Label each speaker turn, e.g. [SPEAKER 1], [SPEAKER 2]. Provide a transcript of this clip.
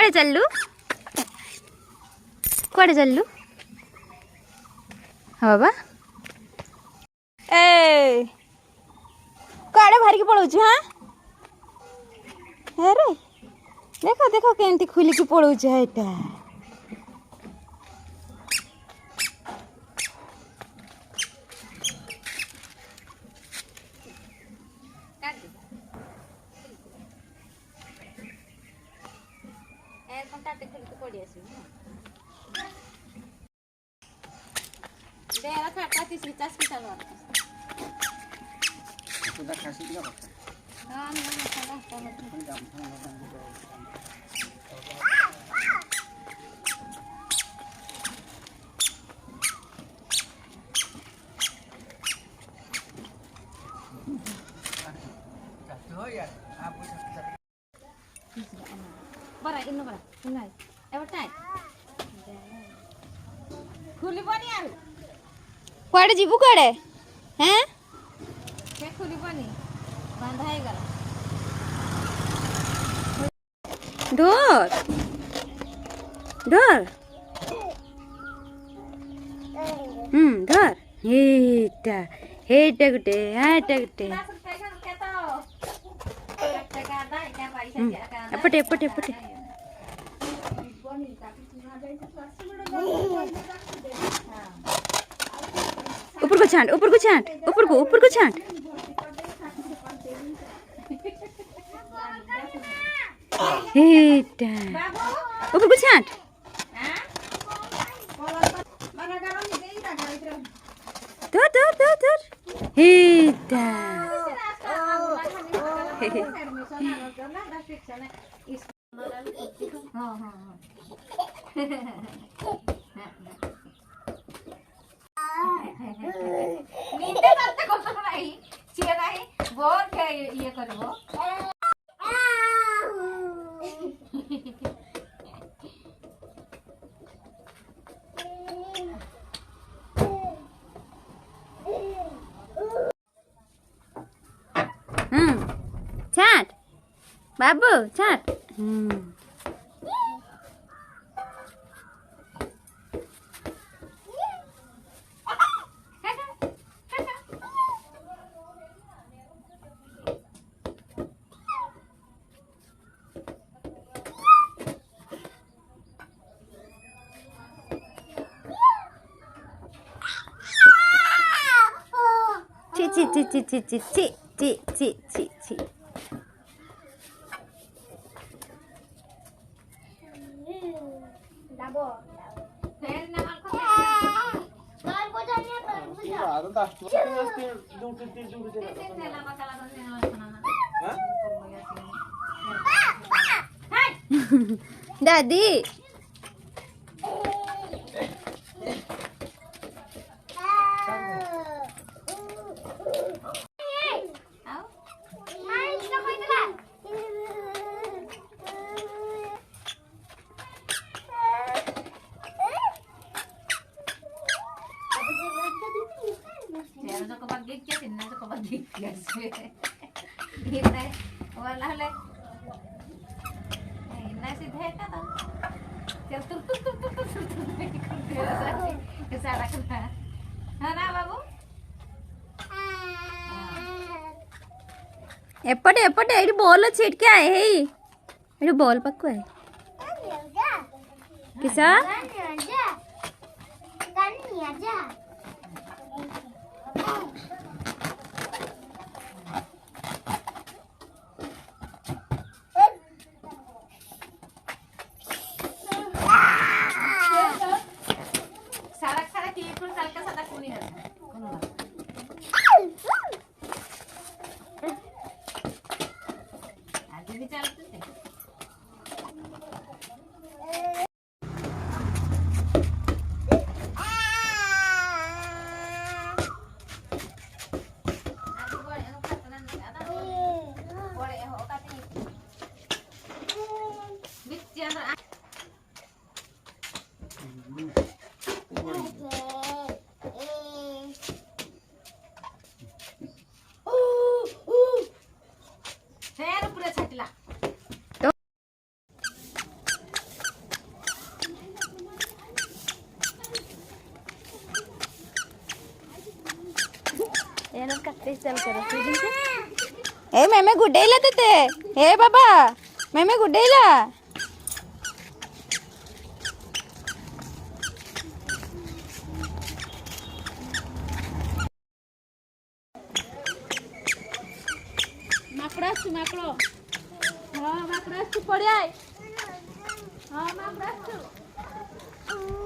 [SPEAKER 1] କୁଆଡ଼େ ଚାଲିଲୁ କୁଆଡ଼େ ଚାଲିଲୁ ହଁ ବାବା ଏ କୁଆଡ଼େ ବାହାରିକି ପଳଉଛୁ ହାଁ ଆରେ ଦେଖ ଦେଖ କେମିତି ଖୋଲିକି ପଳଉଛି ଏଇଟା बरा इन बरा इन एवर टाइम खुली बनी आउ कुआडे जीवु कुआडे हैं के खुली बनी बांधा हे गला डोर डोर डोर हेटा हेटा गुटे एपटे एपटे एपटे ऊपर को छांट ऊपर को छांट ऊपर को छांट हेटा ऊपर को छांट धर धर धर धर हेटा नींदे करते कष्ट नाही चिया नाही बहुत ये करबो छाट बाबू छाट ची ची ची ची ची ची ची ची ची ची दाबो फेर ना मार को जानिए दादी एपटे एपटे ये बॉल अच्छे इटके आए हे ये बॉल पक्को है किसा याला काटते चल कर ए मेमे गुड्डेला ते हे बाबा मेमे गुड्डेला माकडो हाँ माकडो पड़िया हाँ माकडो